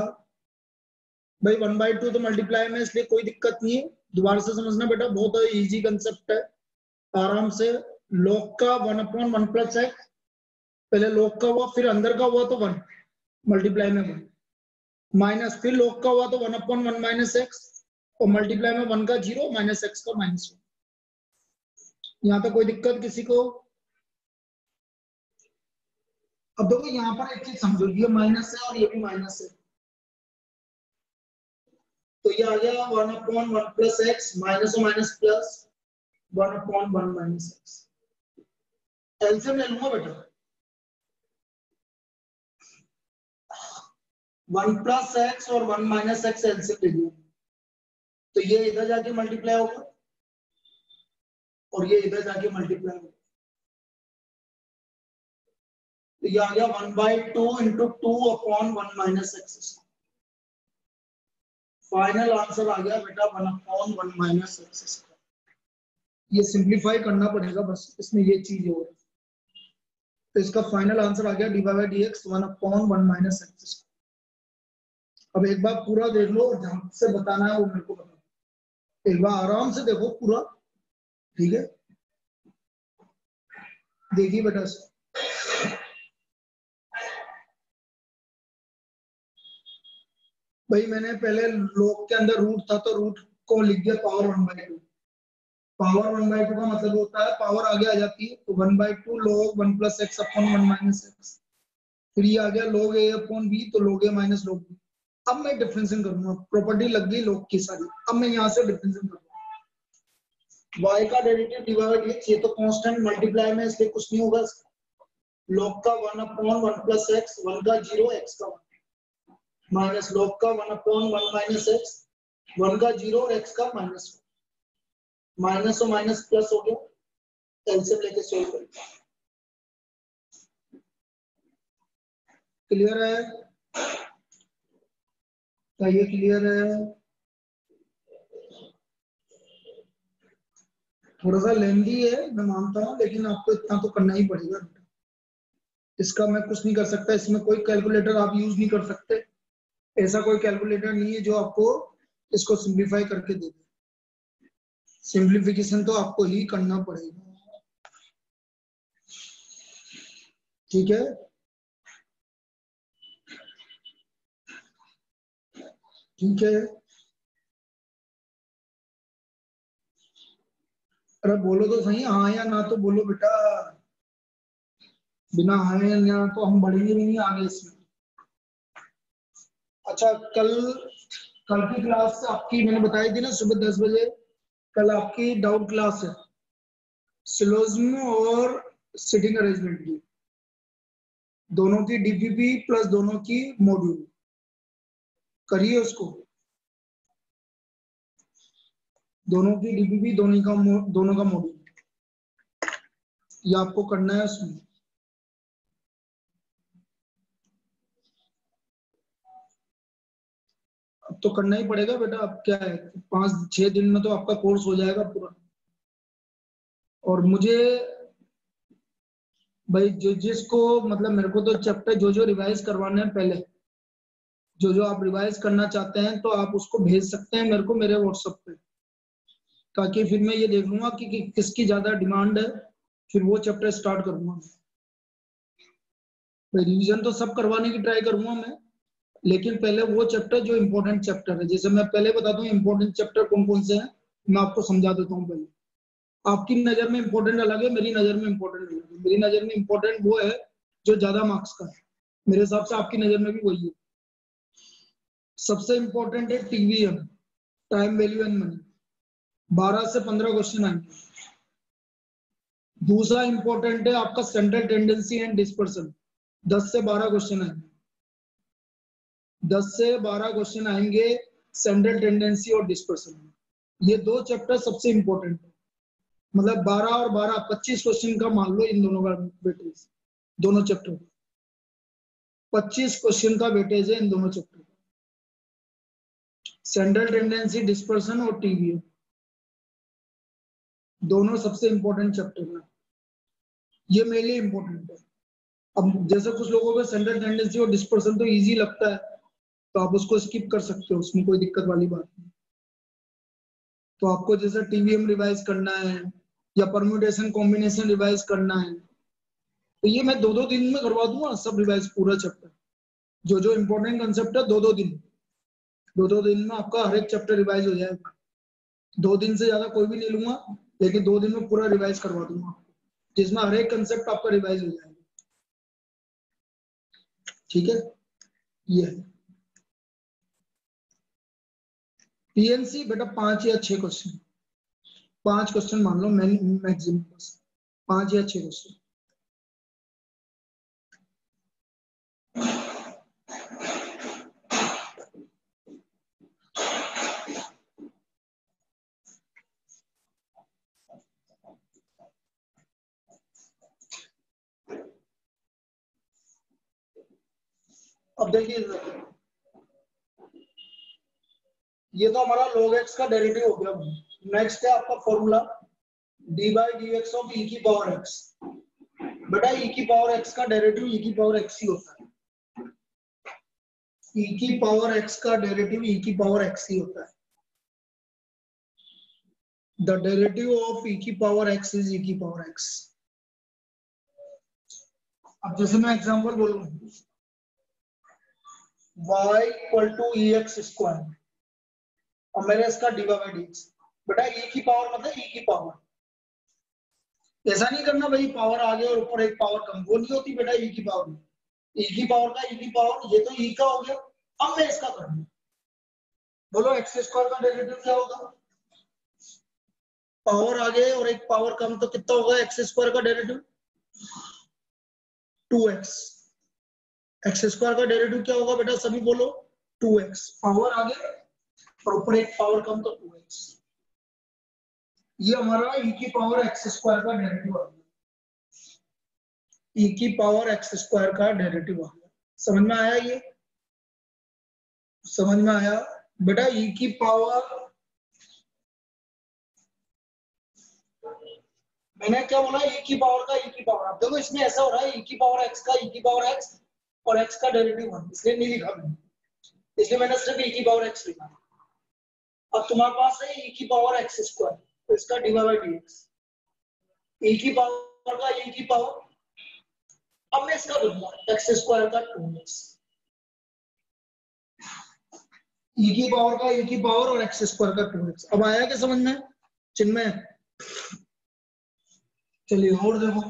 भाई 1/2 तो मल्टीप्लाई में, इसलिए कोई दिक्कत नहीं है, दोबारा से समझना बेटा, बहुत इजी कंसेप्ट है, आराम से। log का 1/1 + x, पहले log का हुआ, फिर अंदर का हुआ तो 1 मल्टीप्लाई में 1, माइनस फिर log का हुआ तो 1/1 - x, और मल्टीप्लाई में 1 का 0 -x का -1। यहाँ तक कोई दिक्कत किसी को? अब देखो यहाँ पर एक चीज समझो, ये माइनस है और ये भी माइनस है, तो ये आ गया 1/1 + x, माइनस और माइनस प्लस 1/1 - x। एलसीएम ले लूंगा बेटा, 1 + x और 1 - x एलसीएम ले लिया, तो ये इधर जाके मल्टीप्लाई होगा, और ये इधर जाके मल्टीप्लाई हो, तो ये आ गया 1/2 into 2 upon 1 minus X. Final answer आ गया बेटा 1 अपॉन 1 माइनस एक्स। ये सिंप्लीफाई करना पड़ेगा बस, इसमें ये चीज हो रही है। तो इसका फाइनल आंसर आ गया D by D x 1 upon 1 minus x. अब एक बार पूरा देख लो और ध्यान से बताना है वो मेरे को बताओ, एक बार आराम से देखो पूरा, ठीक है? देखिए बेटा, भाई मैंने पहले लॉग के अंदर रूट था तो रूट को लिख दिया पावर 1/2। पावर 1/2 का मतलब होता है पावर आगे आ जाती है, तो 1/2 log 1 plus x upon 1 minus x. फिर ये आ गया log a अपॉन b, तो log a minus log b। अब मैं डिफरेंशिएट करूंगा, प्रॉपर्टी लग गई log की सारी। अब मैं यहाँ से डिफरेंशिएट करूंगा, y का डेरिवेटिव डिवाइड ये तो कांस्टेंट मल्टीप्लाई में, इसलिए कुछ नहीं होगा। log का 1 अपॉन 1 प्लस एक्स, 1 का 0 x का 1, माइनस log का 1 अपॉन 1 माइनस एक्स, 1 का 0 और x का माइनस 1। माइनस और माइनस प्लस हो गया, एलसीएम लेके सोल्व करें। क्लियर है? क्या ये क्लियर है? थोड़ा सा लेंदी है मैं मानता हूँ, लेकिन आपको इतना तो करना ही पड़ेगा। इसका मैं कुछ नहीं कर सकता, इसमें कोई कैलकुलेटर आप यूज नहीं कर सकते। ऐसा कोई कैलकुलेटर नहीं है जो आपको इसको सिंप्लीफाई करके दे दे। सिंप्लीफिकेशन तो आपको ही करना पड़ेगा, ठीक है? ठीक है, अरे बोलो तो सही, हाँ या ना तो बोलो बेटा। बिना हाँ या ना तो हम बढ़ेंगे भी नहीं आगे इसमें। अच्छा, कल कल की क्लास आपकी मैंने बताई थी ना सुबह 10 बजे, कल आपकी डाउट क्लास है सिलोजिज्म और सिटिंग अरेंजमेंट की, दोनों की डीपीपी प्लस दोनों की मॉड्यूल करिए उसको। दोनों की डीपीपी दोनों का मॉड्यूल ये आपको करना है उसमें। अब तो करना ही पड़ेगा बेटा, अब क्या है, 5-6 दिन में तो आपका कोर्स हो जाएगा पूरा। और मुझे भाई जो जिसको मतलब मेरे को तो चैप्टर जो जो रिवाइज करवाने हैं पहले, जो जो आप रिवाइज करना चाहते हैं तो आप उसको भेज सकते हैं मेरे को मेरे व्हाट्सएप पे, ताकि फिर मैं ये देख लूंगा कि किसकी ज्यादा डिमांड है, फिर वो चैप्टर स्टार्ट करूंगा। भाई रिवीजन तो सब करवाने की ट्राई करूंगा मैं, लेकिन पहले वो चैप्टर जो इम्पोर्टेंट चैप्टर है, जैसे मैं पहले बताता हूँ इम्पोर्टेंट चैप्टर कौन कौन से हैं, मैं आपको समझा देता हूँ पहले। आपकी नजर में इम्पोर्टेंट अलग है, मेरी नजर में इम्पोर्टेंट अलग है। मेरी नजर में इम्पोर्टेंट वो है जो ज्यादा मार्क्स का है, मेरे हिसाब से आपकी नजर में भी वही है। सबसे इम्पोर्टेंट है TVM, time value and money, 12 से 15 क्वेश्चन आएंगे। दूसरा इंपॉर्टेंट है आपका सेंट्रल टेंडेंसी एंड डिस्पर्सन, 10 से 12 क्वेश्चन आएंगे। 10 से 12 क्वेश्चन आएंगे सेंट्रल टेंडेंसी और डिस्पर्सन में। ये दो चैप्टर सबसे इंपॉर्टेंट है, मतलब 12 और 12 25 क्वेश्चन का मान लो इन दोनों का वेटेज, दोनों चैप्टर 25 क्वेश्चन का वेटेज है इन दोनों चैप्टर, सेंट्रल टेंडेंसी डिस्पर्सन और टीवीएम, दोनों सबसे इंपॉर्टेंट चैप्टर है। ये मेरे लिए इंपॉर्टेंट है। अब जैसे कुछ लोगों को सेंट्रल टेंडेंसी और डिस्पर्सन तो इजी लगता है, तो आप उसको स्किप कर सकते हो, उसमें कोई दिक्कत वाली बात नहीं। तो आपको जैसे टीवीएम रिवाइज करना है या परम्यूटेशन कॉम्बिनेशन रिवाइज करना है, तो ये मैं 2-2 दिन में करवा दूंगा सब रिवाइज, पूरा चैप्टर जो जो इंपॉर्टेंट कंसेप्ट है 2-2 दिन, 2-2 दिन में आपका हर एक चैप्टर रिवाइज हो जाएगा। 2 दिन से ज्यादा कोई भी नहीं लूंगा, लेकिन 2 दिन में पूरा रिवाइज करवा दूंगा, जिसमें हर एक कंसेप्ट आपका रिवाइज हो जाएगा। ठीक है, ये पीएनसी बेटा 5 या 6 क्वेश्चन, 5 क्वेश्चन मान लो मैक्सिमम, बस 5 या 6 क्वेश्चन। अब देखिए ये तो हमारा log x का डेरिवेटिव हो गया। नेक्स्ट है आपका formula D by D X of E की पावर एक्स। बेटा ई की पावर एक्स का डेरिवेटिव ई की पावर एक्स ही होता है। ई की पावर एक्स का डेरिवेटिव ई की पावर एक्स ही होता है। द डेरिवेटिव ऑफ ई की पावर एक्स इज ई की पावर एक्स। अब जैसे मैं एग्जांपल बोलूं y equal to E X square और मेरे इसका डी बाई डी एक्स। बेटा ई की पावर मतलब ई की पावर, ऐसा नहीं करना भाई पावर आगे और ऊपर एक पावर कम, वो नहीं होती बेटा। ई की पावर ई की पावर का ई की पावर, ये तो ई का हो गया। अब मैं इसका करूंगा, बोलो एक्स स्क्वायर का डेरिवेटिव क्या होगा? पावर आगे और एक पावर कम तो कितना होगा एक्स स्क्वायर का डेरिवेटिव? 2x। एक्स स्क्वायर का डेरिवेटिव क्या होगा बेटा सभी बोलो? 2x। पावर आगे और ऊपर एक पावर कम तो 2x। ये हमारा e की पावर एक्स स्क्वायर का डेरिवेटिव आ गया। e की पावर एक्स स्क्वायर का डेरिवेटिव आ गया। समझ में आया? ये समझ में आया बेटा? e की पावर, मैंने क्या बोला? e की पावर का e की पावर। अब देखो इसमें ऐसा हो रहा है e की पावर x का e की पावर x और x का डेरिवेटिव 1, इसलिए नहीं लिखा मैंने, इसलिए मैंने सिर्फ e की पावर x लिखा। अब तुम्हारे पास है e की पावर एक्स स्क्वायर, तो इसका डिवाइड बाय dx। e की पावर का e की पावर, अब मैं इसका दूंगा एक्स स्क्वायर का 2x। e की पावर का e की पावर और एक्स स्क्वायर का 2x। अब आया क्या समझ में चिन्मय? चलिए और देखो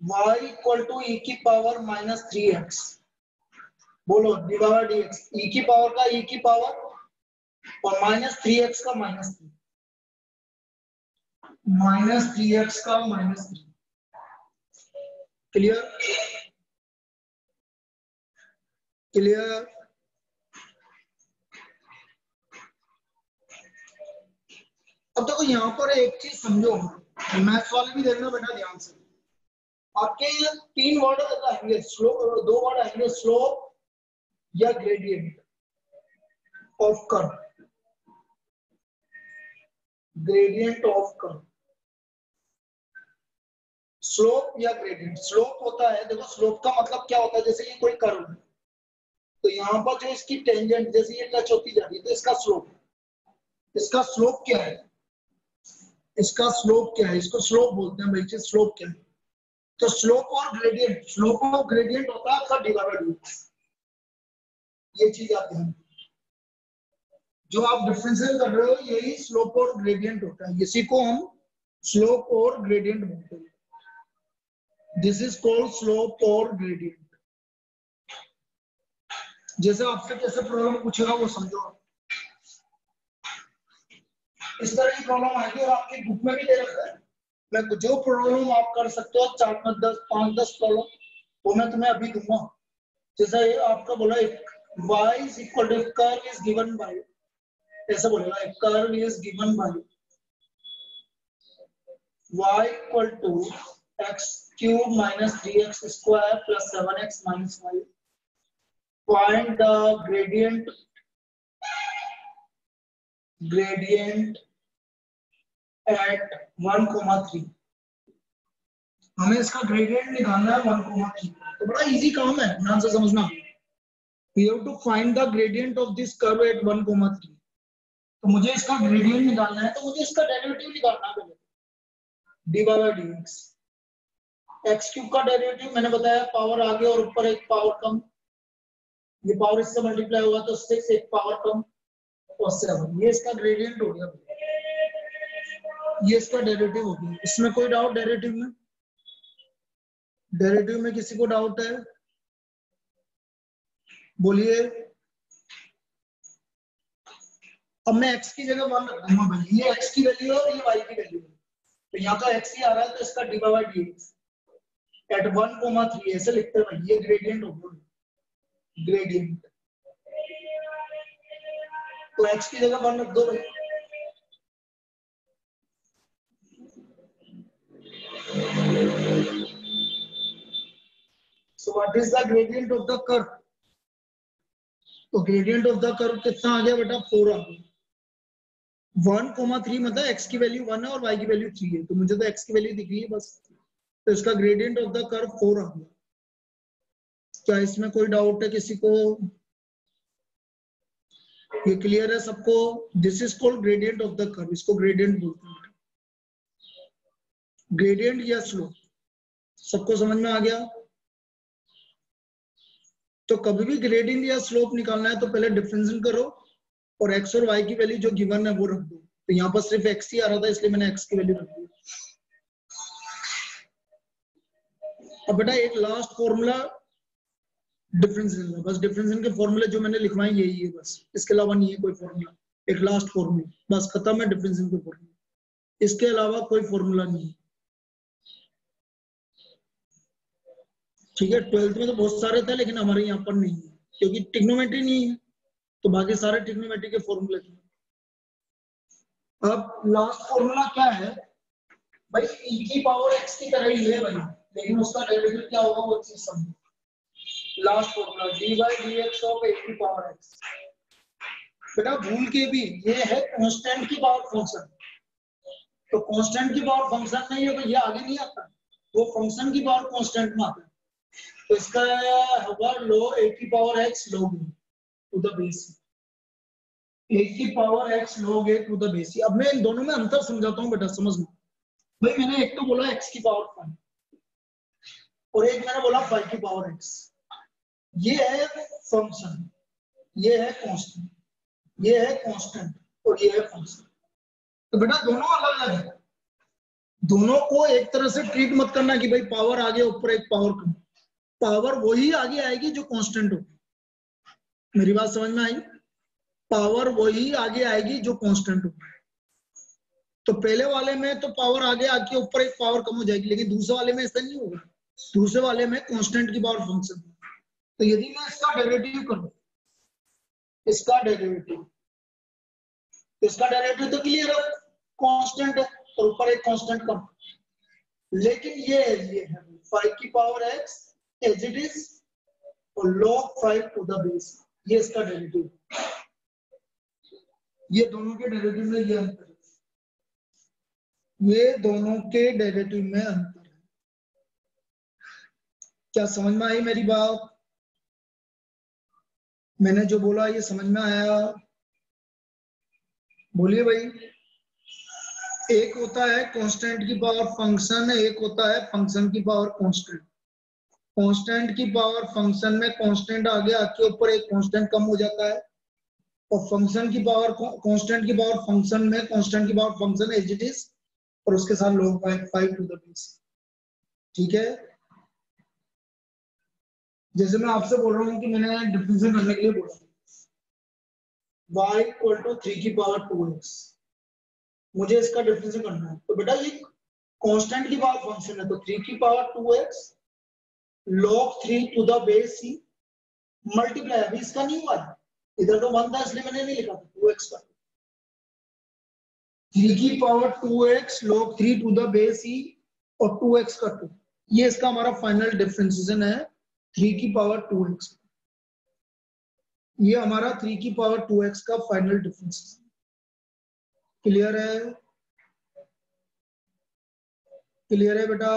y इक्वल टू ई की पावर माइनस 3x। बोलो डिवाइड dx। e की पावर का e की पावर और माइनस 3x का माइनस 3, माइनस 3x का माइनस 3। क्लियर? क्लियर? अब देखो यहाँ पर एक चीज समझो, मैथ्स वाले भी देखना बेटा ध्यान से। आपके 3 वर्ड आएंगे, स्लोप, 2 वर्ड आएंगे, स्लोप या gradient of curve. Gradient of curve, slope या ग्रेडियंट। स्लोप होता है, देखो स्लोप का मतलब क्या होता है, जैसे ये कोई कर्व है तो यहाँ पर जो इसकी टेंजेंट जैसे ये टच होती जा रही है तो इसका स्लोप, इसका स्लोप क्या है? इसका स्लोप क्या है? इसको स्लोप बोलते हैं भाई। स्लोप क्या है? तो स्लोप और ग्रेडियंट, स्लोप और ग्रेडियंट होता है आपका डिवाइड। ये चीज आप ध्यान, जो आप डिफरेंशियल कर रहे हो यही स्लोप और ग्रेडियंट होता है, इसी को हम स्लोप और ग्रेडियंट बोलते हैं। दिस इज कॉल्ड स्लोप और ग्रेडियंट। जैसे आपसे कैसे प्रॉब्लम पूछेगा वो समझो आप। इस तरह की प्रॉब्लम आएगी और आपकी बुक में भी दे रखा है। मैं जो प्रॉब्लम आप कर सकते हो 4 5 10 प्रॉब्लम वो मैं तुम्हें अभी दूंगा। जैसा ये आपका बोला y is equal to curve is given by, ऐसा बोलेगा curve is given by y equal to x cube minus 3x square plus 7x minus 5। Find the gradient at 1,3। हमें इसका ग्रेडियंट निकालना है 1,3। तो बड़ा इजी काम है, ध्यान से समझना। We have to find the gradient of this curve at 1,3। तो मुझे इसका ग्रेडियंट निकालना है, तो मुझे इसका डेरिवेटिव निकालना है D by dx। X cube का डेरिवेटिव मैंने बताया, पावर आगे और ऊपर एक पावर कम, ये पावर इससे मल्टीप्लाई होगा तो 6, एक पावर कम और 7। ये इसका ग्रेडियंट हो गया, ये इसका डेरिवेटिव हो गया। इसमें कोई डाउट? डेरिवेटिव में, डेरिवेटिव में किसी को डाउट है? बोलिए। अब मैं x की जगह 1 रख दूंगा भाई, ये x की वैल्यू है और ये y की वैल्यू है, तो यहाँ तो x ही आ रहा है तो इसका डिवाइड dx एट 1,3 ऐसे लिखते हैं भाई। ये ग्रेडियंट हो गया, ग्रेडियंट। तो x की जगह 1 रख दो भाई। So what is the gradient of the curve? तो ग्रेडियंट ऑफ द कर्व कितना आ गया बेटा? 4 आ गया। 1,3 मतलब x की वैल्यू 1 है और y की वैल्यू 3 है, तो मुझे तो x की वैल्यू दिख रही है बस, तो इसका ग्रेडियंट ऑफ द कर्व 4 आ गया। क्या इसमें कोई डाउट है किसी को? ये क्लियर है सबको? This is called gradient of the curve, इसको ग्रेडियंट बोलते हैं। ग्रेडियंट या स्लोप, सबको समझ में आ गया? तो कभी भी ग्रेडियंट या स्लोप निकालना है तो पहले डिफरेंशिएट करो और x और y की वैल्यू जो गिवन है वो रख दो। तो यहाँ पर सिर्फ x ही आ रहा था इसलिए मैंने x की वैल्यू रख दी। अब बेटा एक लास्ट फॉर्मूला डिफरेंशिएशन का, बस डिफरेंशिएशन के फॉर्मूले जो मैंने लिखवाए यही है बस, इसके अलावा नहीं है कोई फॉर्मूला। एक लास्ट फॉर्मूला बस खत्म है डिफरेंशिएशन के फॉर्मूले, इसके अलावा कोई फॉर्मूला नहीं है। ठीक है, 12th में तो बहुत सारे थे लेकिन हमारे यहाँ पर नहीं है क्योंकि ट्रिग्नोमेट्री नहीं है, तो बाकी सारे ट्रिग्नोमेट्री के फॉर्मूले थे। अब लास्ट फॉर्मूला क्या है भाई? e की पावर x की तरह ही है भाई, लेकिन उसका डेरिवेटिव क्या होगा वो चीज समझो। Last formula dy dx of a की पावर x। बेटा भूल के भी ये है कांस्टेंट की पावर फंक्शन, तो कांस्टेंट की पावर फंक्शन नहीं है तो ये आगे नहीं आता, वो फंक्शन की पावर कांस्टेंट में आता है। तो इसका होगा लो a की power x log to the base, a की power x log a to the base. अब मैं इन दोनों में अंतर समझाता हूँ बेटा, समझना भाई। मैंने एक तो बोला x की पावर 5 और एक मैंने बोला 5 की पावर x। ये है फंक्शन, ये है कांस्टेंट, ये है कांस्टेंट और ये है फंक्शन। तो बेटा दोनों अलग अलग है, दोनों को एक तरह से ट्रीट मत करना कि भाई पावर आगे ऊपर एक पावर कम। पावर वही आगे आएगी जो कांस्टेंट हो। मेरी बात समझ में आई? पावर वही आगे आएगी जो कांस्टेंट हो। तो पहले वाले में तो पावर आगे आके ऊपर एक पावर कम हो जाएगी, लेकिन दूसरे वाले में ऐसा नहीं होगा। दूसरे वाले में कांस्टेंट की पावर फंक्शन। तो यदि मैं इसका डेरिवेटिव करूं, इसका डेरिवेटिव, इसका डेरिवेटिव तो क्लियर है, कांस्टेंट है और ऊपर एक कांस्टेंट कम। लेकिन ये है 5 की power x as it is और log 5 टू द बेस, ये इसका डेरिवेटिव। ये दोनों के डेरिवेटिव में ये अंतर है, ये दोनों के डेरिवेटिव में अंतर है। क्या समझ में आई मेरी बात? मैंने जो बोला ये समझ में आया? बोलिए भाई। एक होता है कांस्टेंट की पावर फंक्शन, एक होता है फंक्शन की पावर कांस्टेंट। कांस्टेंट की पावर फंक्शन में कांस्टेंट आगे आके ऊपर एक कांस्टेंट कम हो जाता है, और फंक्शन की पावर कांस्टेंट की पावर फंक्शन में कांस्टेंट की power function as it is और उसके साथ log 5 टू द बेस। ठीक है, जैसे मैं आपसे बोल रहा हूँ कि मैंने डिफरेंशिएट करने के लिए बोला y इक्वल टू 3 की पावर 2x, मुझे इसका डिफरेंशिएट करना है। तो बेटा ये कांस्टेंट की पावर फंक्शन है, तो 3 की power 2x log 3 to the base c multiply, अभी इसका नहीं हुआ है, इधर तो 1 था इसलिए मैंने नहीं लिखा था 2x का। 3 की power 2x log 3 to the base e और 2x का 2, ये इसका हमारा फाइनल डिफरेंशिएशन है 3 की पावर 2x। ये हमारा 3 की पावर 2x का फाइनल डिफरेंशिएशन। क्लियर है? क्लियर है बेटा?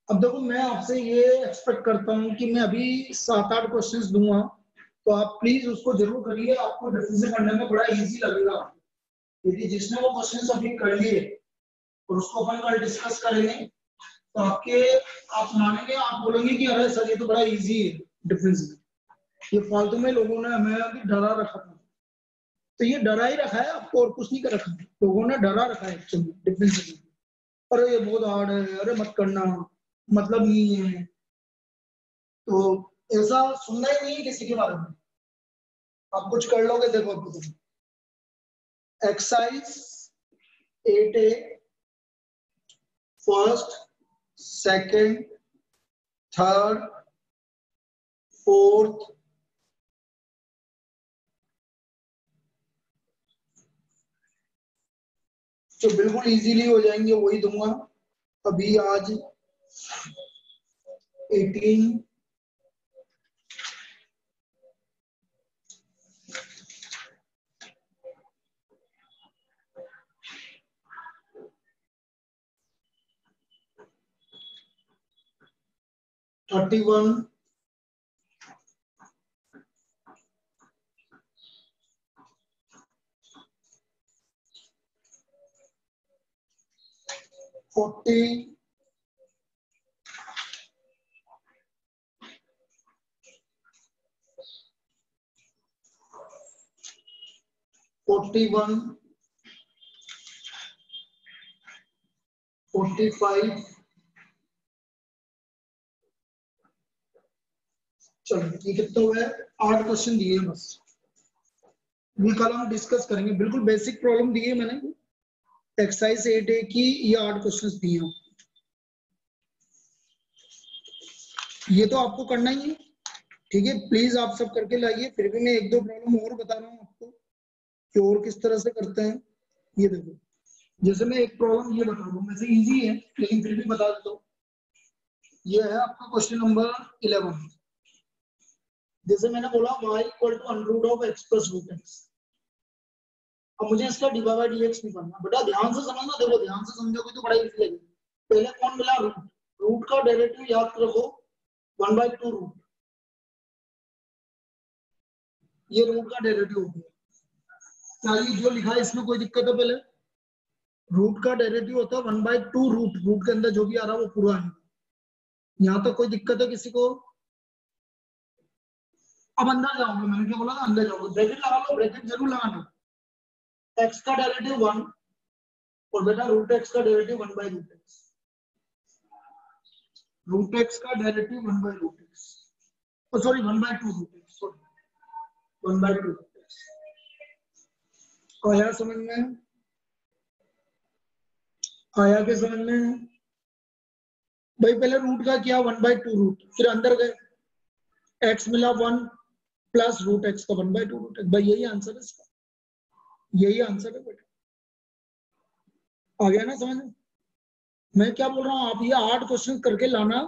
अब देखो मैं आपसे ये एक्सपेक्ट करता हूँ कि मैं अभी 7-8 क्वेश्चंस दूंगा, तो आप प्लीज उसको जरूर करिए, आपको डिफरेंशिएट करने में बड़ा इजी लगेगा। यदि जिसने वो क्वेश्चंस अभी कर लिए और उसको अपन कल डिस्कस करेंगे तो आप मानेंगे, आप बोलेंगे कि अरे सर ये तो बड़ा इजी है डिफरेंशिएट, ये फालतू में लोगों ने हमें अभी डरा रखा था। तो ये डरा ही रखा है आपको और कुछ नहीं कर रखा है, लोगों ने डरा रखा है एक्चुअली डिफरेंशिएट। अरे ये बहुत हार्ड है, अरे मत करना, मतलब नहीं है। तो ऐसा सुनना ही नहीं है किसी के बारे में, आप कुछ कर लोगे। देखो exercise 8A first, second, third, fourth, जो बिल्कुल इजीली हो जाएंगे वही दूंगा। अभी आज 18 31 40 41 45 चलो ये कितना हुआ है 8 क्वेश्चन दिए हैं बस ये कल हम डिस्कस करेंगे बिल्कुल बेसिक प्रॉब्लम दी है मैंने एक्सरसाइज 8A की ये 8 क्वेश्चंस दिए हैं ये तो आपको करना ही है ठीक है प्लीज आप सब करके लाइए फिर भी मैं 1-2 प्रॉब्लम और बता रहा हूँ आपको कि और किस तरह से करते हैं ये देखो जैसे मैं एक प्रॉब्लम ये बता रहा हूँ वैसे इजी है लेकिन फिर भी बता देता हूँ ये है आपका क्वेश्चन नंबर 11 जैसे मैंने बोला y equal to under root of x plus root x अब मुझे इसका डिवाइड बाय dx निकालना बेटा ध्यान से समझना देखो ध्यान से समझोगे तो बड़ा इजी लगेगा पहले कौन मिला रूट रूट का डेरिवेटिव याद रखो 1/2 रूट ये रूट का डेरिवेटिव हो गया क्या ये जो लिखा है इसमें कोई दिक्कत है पहले रूट का डेरिवेटिव होता है 1/2 रूट रूट के अंदर जो भी आ रहा है वो पूरा है यहाँ तक कोई दिक्कत है किसी को अब अंदर जाओगे मैंने क्या बोला था अंदर जाओगे ब्रैकेट लगा लो ब्रैकेट जरूर लगाना x का डेरिवेटिव 1 और बेटा रूट x का डेरिवेटिव 1/रूट x रूट x का डेरिवेटिव 1/रूट x oh sorry 1/2 root x sorry 1/2 root x आया समझ में आया के समझ में भाई पहले रूट का किया 1/2 रूट फिर अंदर गए x मिला 1 प्लस रूट x का 1/2 रूट x भाई यही आंसर है इसका यही आंसर है बेटा आ गया ना समझ में मैं क्या बोल रहा हूँ आप ये 8 क्वेश्चन करके लाना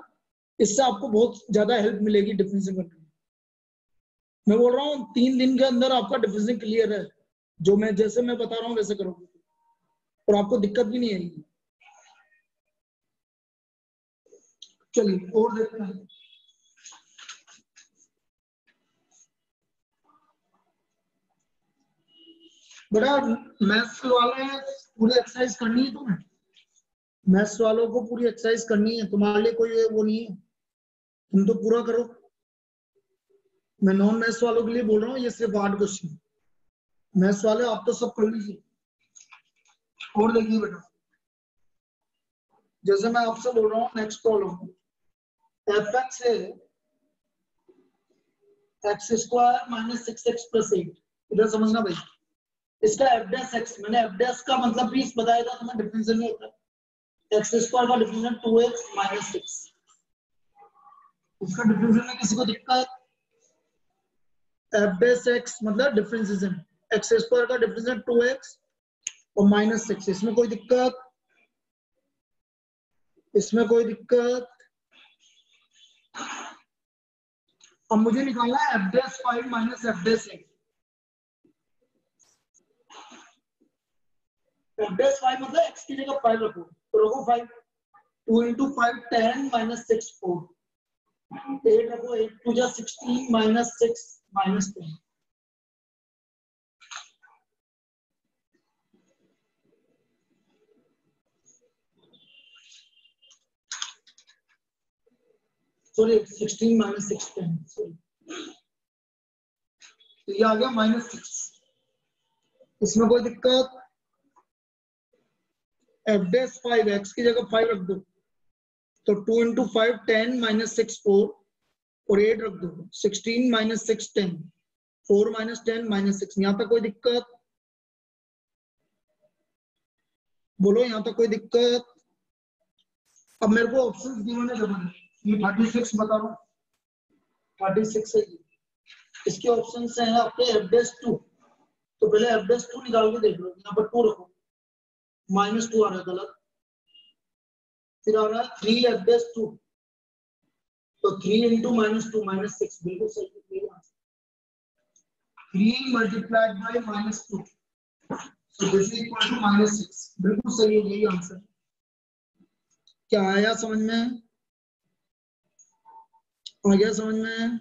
इससे आपको बहुत ज्यादा हेल्प मिलेगी डिफरेंशियल करने में मैं बोल रहा हूँ 3 दिन के अंदर आपका डिफरेंशियल क्लियर है जो मैं जैसे मैं बता रहा हूँ वैसे करोगे और आपको दिक्कत भी नहीं आएगी चलिए और देखते हैं बेटा मैथ्स वाले पूरी एक्सरसाइज करनी है तुम्हें मैथ्स वालों को पूरी एक्सरसाइज करनी है तुम्हारे लिए कोई वो नहीं है तुम तो पूरा करो मैं नॉन मैथ्स वालों के लिए बोल रहा हूँ ये सिर्फ 8 क्वेश्चन मैथ्स वाले आप तो सब कर लीजिए और देखिए बेटा जैसे मैं आपसे बोल रहा हूँ नेक्स्ट प्रॉब्लम एफ एक्स है x square minus 6x plus 8 इधर समझना भाई इसका एफ डैश एक्स मैंने एफ डैश का मतलब भी बताया था तुम्हें डिफरेंशियल नहीं होता एक्स स्क्वायर का डिफरेंशियल 2x माइनस 6 इसका डिफरेंशियल में किसी को दिक्कत एफ डैश एक्स मतलब डिफरेंशिएशन एक्स स्क्वायर का डिफरेंशियल 2x और माइनस 6 इसमें कोई दिक्कत इसमें कोई दिक्कत अब मुझे निकालना है F dash 5 minus F dash 8 F dash 5 मतलब x की जगह 5 रखो तो रखो 5 2 into 5 10 minus 6 4 8 रखो 8 2 जा 16 minus 6 minus 10 sorry 16 minus 6 10 sorry तो ये आ गया -6 इसमें कोई दिक्कत एफ डैश 5 x की जगह 5 रख दो तो 2 into 5 10 minus 6 4 और 8 रख दो 16 minus 6 10 4 minus 10 minus 6 यहाँ तक कोई दिक्कत बोलो यहाँ तक कोई दिक्कत अब मेरे को ऑप्शंस गिवन है जब ये 36 बता रहा हूँ 36 है इसके ऑप्शंस हैं आपके एफ डैश 2 तो पहले एफ डैश 2 निकाल के देख लो यहाँ पर 2 रखो -2 आ रहा है गलत फिर आ रहा है 3f'2, तो 3 इंटू -2 -6, बिल्कुल सही है answer. 3 multiplied by -2, so this is equal to -6, बिल्कुल सही है, यही आंसर। क्या आया समझ में? आ गया समझ में?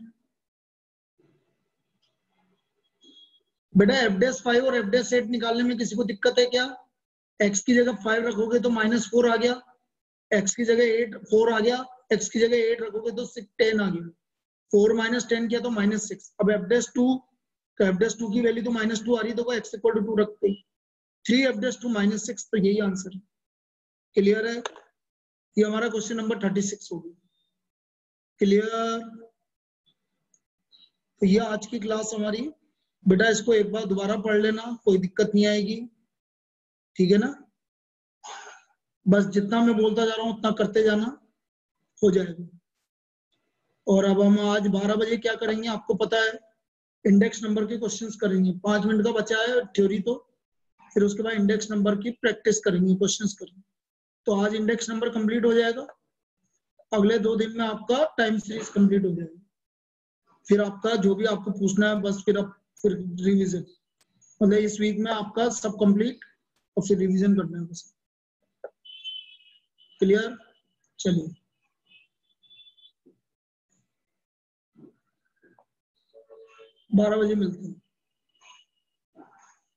बेटा f'5 और f'8 निकालने में किसी को दिक्कत है क्या? x की जगह 5 रखोगे तो -4 आ गया, x की जगह 4 आ गया, x की जगह 8 रखोगे तो 10 आ गया, 4 - 10 किया तो -6। अब f'2 का f'2 की वैल्यू तो -2 आ रही है, तो x = 2 रखते ही 3f'2 -6, तो यही आंसर है। क्लियर है? ये हमारा क्वेश्चन नंबर 36 हो गया। क्लियर? तो ये आज की क्लास हमारी। बेटा इसको एक बार दोबारा पढ़ लेना, कोई दिक्कत नहीं आएगी, ठीक है ना? बस जितना मैं बोलता जा रहा हूँ उतना करते जाना, हो जाएगा। और अब हम आज 12 बजे क्या करेंगे आपको पता है, इंडेक्स नंबर के क्वेश्चंस करेंगे। 5 मिनट का बचा है थ्योरी, तो फिर उसके बाद इंडेक्स नंबर की प्रैक्टिस करेंगे, क्वेश्चंस करेंगे। तो आज इंडेक्स नंबर कंप्लीट हो जाएगा, अगले 2 दिन में आपका टाइम सीरीज कंप्लीट हो जाएगा। फिर आपका जो भी आपको पूछना है बस फिर रिवीजन, मतलब इस वीक में आपका सब कंप्लीट और फिर रिवीजन करना है बस। क्लियर? चलिए 12 बजे मिलते हैं।